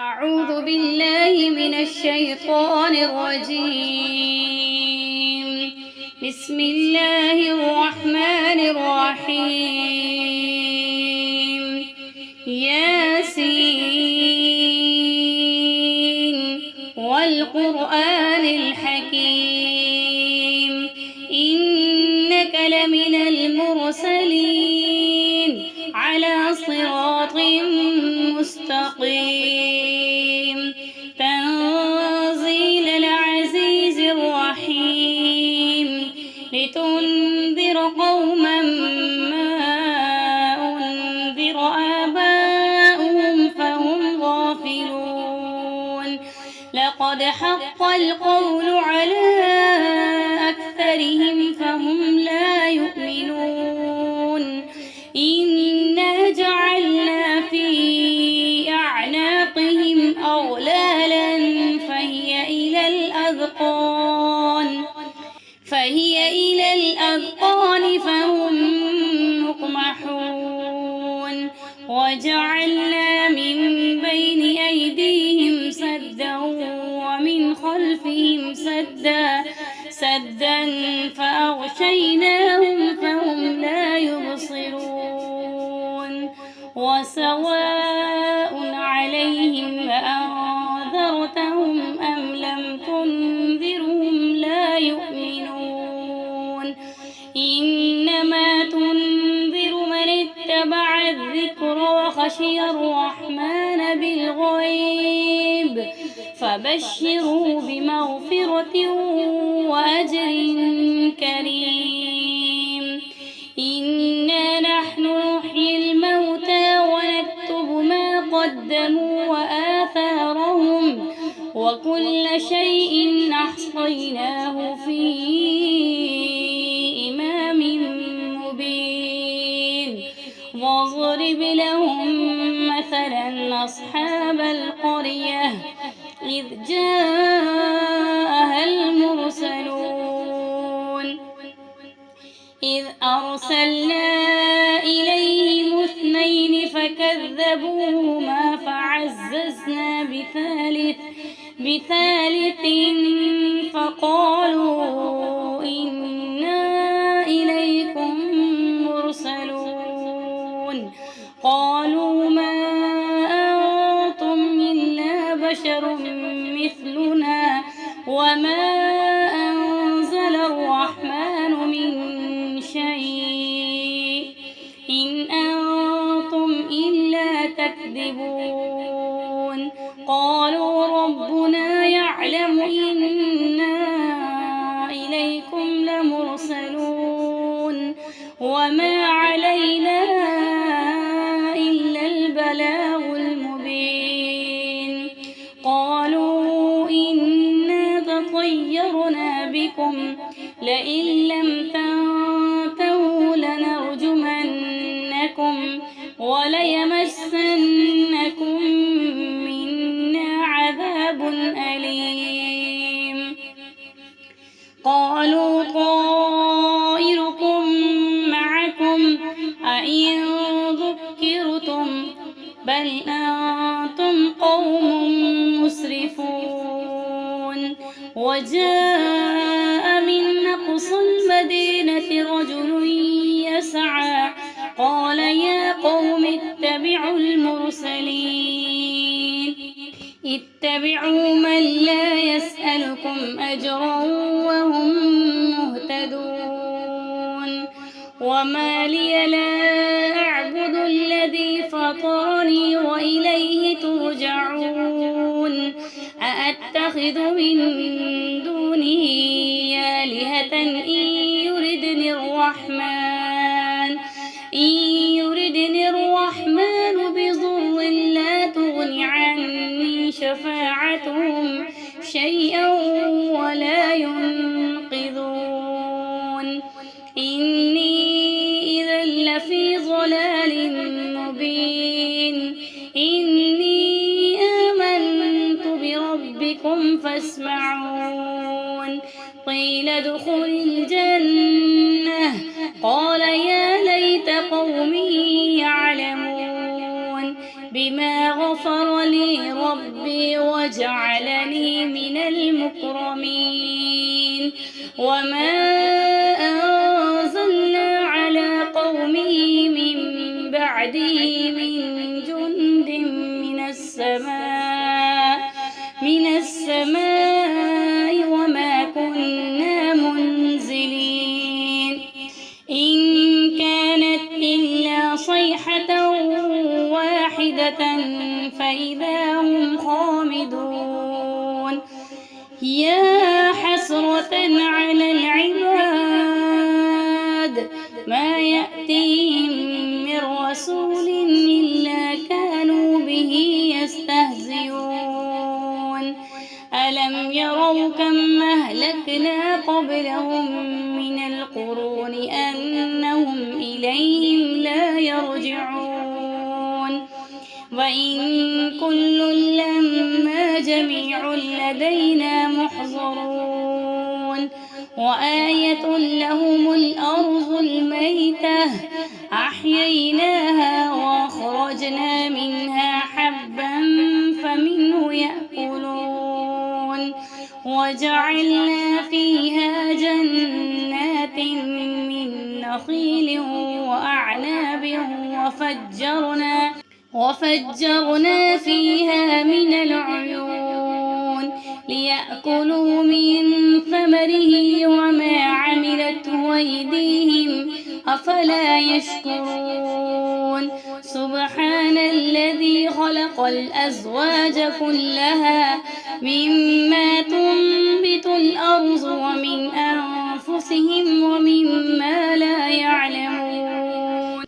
أعوذ بالله من الشيطان الرجيم. بسم الله الرحمن الرحيم. ياسين والقرآن الحكيم إنك لمن المرسلين على صراط مستقيم تنزيل العزيز الرحيم لتنذر قوما ما أنذر آباؤهم فهم غافلون لقد حق القول على أكثرهم فهم لا يؤمنون إنا جعلنا في أعناقهم أغلالا فهي إلى الأذقان فهم مقمحون وجعلنا من بين أيديهم سدا ومن خلفهم سدا فأغشيناهم فهم لا يبصرون وسواء عليهم أأنذرتهم أم لم تنذرهم لا يؤمنون إنما تنذر من اتبع الذكر وخشي الرحمن بالغيب فبشروا بمغفرة وأجر كريم إنا نحن نحيي الموتى ونكتب ما قدموا وآثارهم وكل شيء أحصيناه في إمام مبين واضرب لهم مثلا أصحاب القرية إذ جاءها المرسلون إذ أرسلنا إليهم اثنين فكذبوهما فعززنا بثالث فقالوا إنا إليكم مرسلون قالوا ما أنتم إلا بشر مثلنا وما أنزل الرحمن من شيء إن أنتم إلا تكذبون قالوا ربنا يعلم إنا إليكم لمرسلون وما علينا إلا البلاغ المبين قالوا إنا تطيرنا بكم لئن لم تنتهوا لنرجمنكم وليمسنكم منا عذاب أليم قالوا طائركم معكم أئن ذكرتم بل أنتم قوم مسرفون وجاء من أقصى المدينة رجل يسعى قال يا قوم اتبعوا المرسلين اتبعوا من لا يسألكم أجرا وهم مهتدون وما لي لا أعبد الذي فطرني وإليه ترجعون أأتخذ من دونه آلهة إن يردني الرحمن بضر لا تغن عني شفاعتهم شيئا ولا ينقذون إني إذا لفي ضلال مبين إني آمنت بربكم فاسمعون قيل ادخل الجنة قال يا ليت قومي يعلمون بما غفر لي ربي ربي وجعلني من المكرمين وما أنزلنا على قومه من بعده من جند من السماء وما كنا منزلين إن كانت إلا صيحة واحدة فإذا هم خامدون يا حسرة على العباد ما يأتيهم من رسول إلا كانوا به يستهزئون ألم يروا كم أهلكنا قبلهم من القرون أنهم إليهم لا يرجعون وإن كل لما جميع لدينا محضرون وآية لهم الأرض الميتة أحييناها وأخرجنا منها حبا فمنه يأكلون وجعلنا فيها جنات من نخيل وأعناب وفجرنا فيها من العيون ليأكلوا من ثمره وما عملته أيديهم أفلا يشكرون سبحان الذي خلق الأزواج كلها مما تنبت الأرض ومن أنفسهم ومما لا يعلمون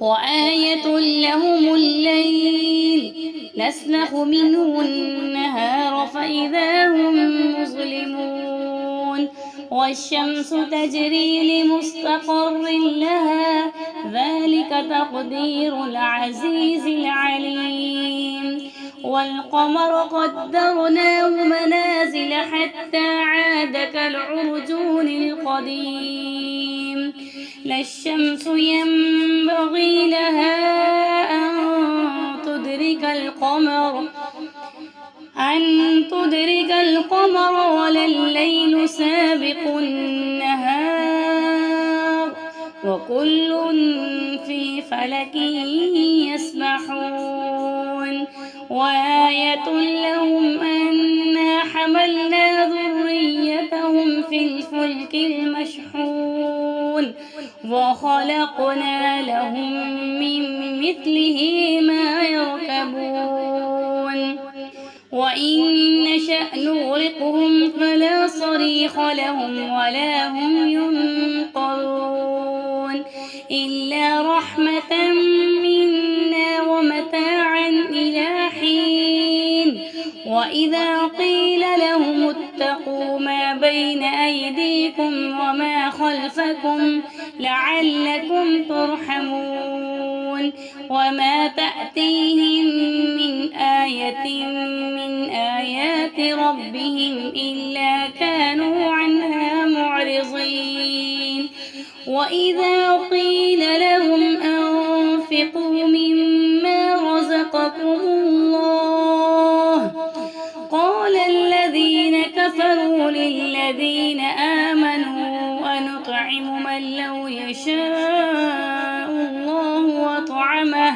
وآية لهم الليل نسلخ منه النهار فإذا هم مظلمون والشمس تجري لمستقر لها ذلك تقدير العزيز العليم والقمر قدرناه منازل حتى عاد كالعرجون القديم لا الشمس ينبغي لها أن تدرك القمر ولا الليل سابق النهار وكل في فلك يسبحون وآية لهم أنا حملنا ذريتهم في الفلك المشحون وخلقنا لهم من مثله ما يركبون وإن نشأ نغرقهم فلا صريخ لهم ولا هم ينقذون إلا رحمة منا ومتاعا إلى حين وإذا قيل لهم اتقوا ما بين أيديكم وما خلفكم لعلكم ترحمون وما تأتيهم من آية من آيات ربهم إلا كانوا عنها معرضين وإذا قيل لهم أنفقوا مما رزقكم الله قال الذين كفروا للذين آمنوا أنطعم من لو يشاء الله وطعمه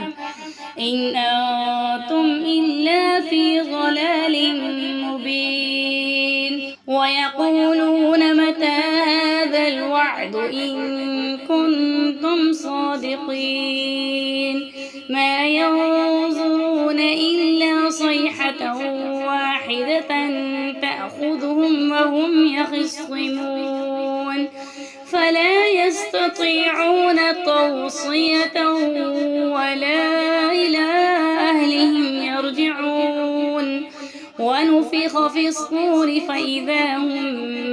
إن أنتم إلا في ضلال مبين ويقولون متى هذا الوعد إن كنتم صادقين ما ينظرون إلا صيحة واحدة تأخذهم وهم يخصمون فلا يستطيعون توصية ولا إلى أهلهم يرجعون ونفخ في الصور فإذا هم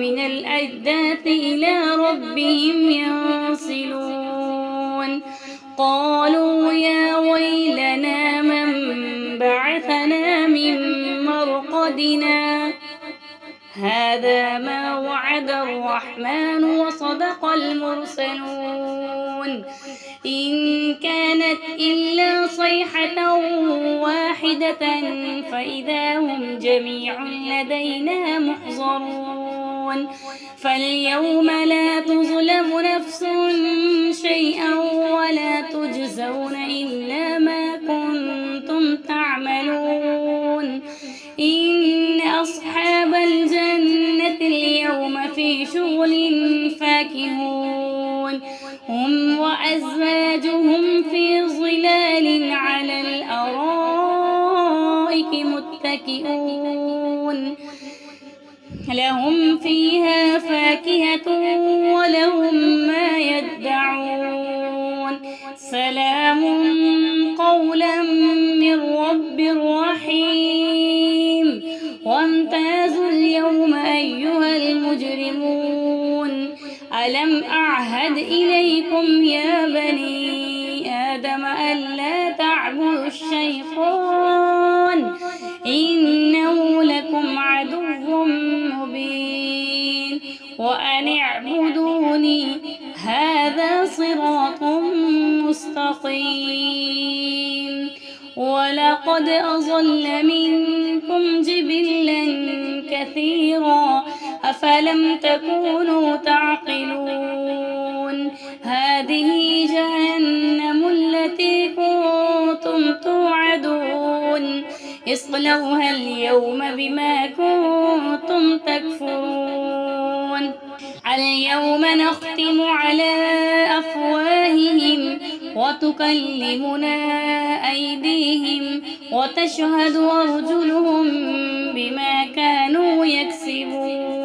من الأجداث إلى ربهم ينسلون قالوا يا ويلنا من بعثنا من مرقدنا هذا ما وعد الرحمن وصدق المرسلون إن كانت إلا صيحة واحدة فإذا هم جميع لدينا محضرون فاليوم لا تظلم نفس شيئا ولا تجزون إلا ما كنتم تعملون إن أصحاب الجنة اليوم في شغل فاكهون هم وأزواجهم في ظلال على الأرائك متكئون لهم فيها فاكهة ولهم ما يدعون سلام قولا من رب رحيم وامتازوا اليوم أيها المجرمون ألم أعهد إليكم يا بني آدم ألا تعبدوا الشيطان إنه لكم عدو مبين وأن اعبدوني هذا صراط مستقيم ولقد أضل منكم جبلا كثيرا أفلم تكونوا تعقلون هذه جهنم التي كنتم توعدون اصلوها اليوم بما كنتم تكفرون اليوم نختم على أفواههم وتكلمنا أيديهم وتشهد أرجلهم بما كانوا يكسبون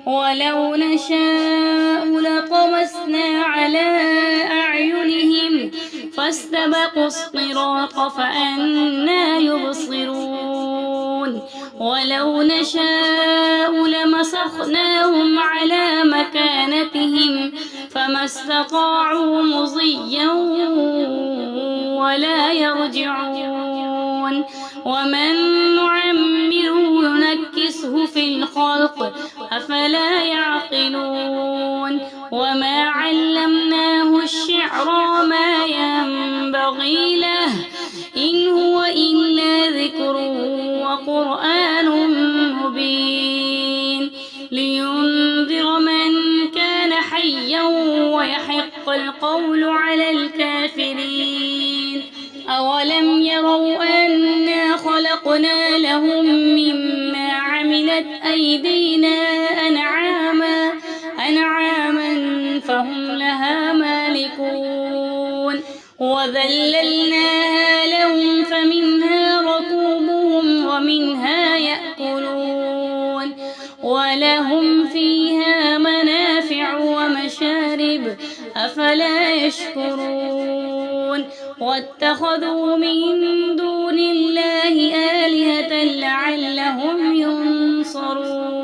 ولو نشاء لطمسنا على أعينهم فاستبقوا الصراط فأنى يبصرون ولو نشاء لمسخناهم على مكانتهم فما استطاعوا مضيا ولا يرجعون ومن نعمره ننكسه في الخلق أفلا يعقلون وما علمناه الشعر ما ينبغي له إن هو إلا ذكر وقرآن مبين لينذر من كان حيا ويحق القول على الكافرين أولم يروا أنا خلقنا لهم مما عملت أيدينا أنعاما فهم لها مالكون وذللناها لهم فمنها ركوبهم ومنها يأكلون ولهم فيها منافع ومشارب أفلا يشكرون واتخذوا من دون الله آلهة لعلهم ينصرون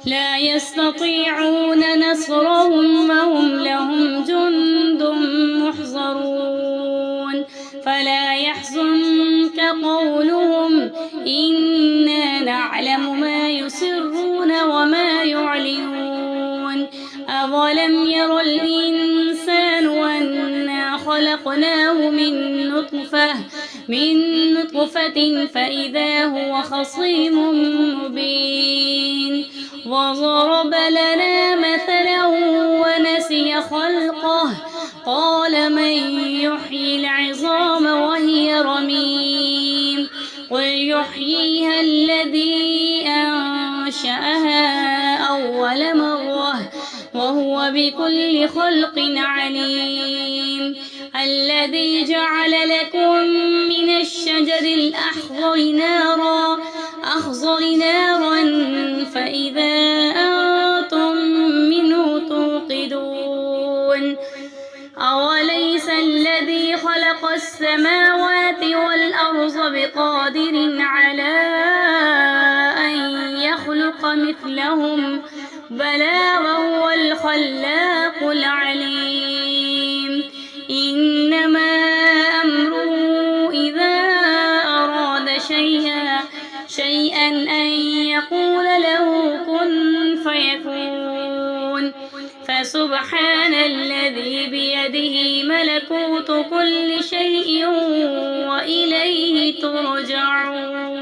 لا يستطيعون نصرهم وهم لهم جند محضرون فلا يحزنك قولهم إنا نعلم ما يسرون وما يعلنون أولم ير الإنسان أنا خلقناه من نطفة فإذا هو خصيم مبين وضرب لنا مثلا ونسي خلقه قال من يحيي العظام وهي رميم قل يحييها الذي أنشأها أول مرة وهو بكل خلق عليم الذي جعل لكم من الشجر الأخضر نارا فإذا أنتم منه توقدون أوليس الذي خلق السماوات والأرض بقادر على أن يخلق مثلهم بلى وهو الخلاق العليم إنما أمره إذا أراد شيئا أن يقول له كن فيكون فسبحان الذي بيده ملكوت كل شيء وإليه ترجعون.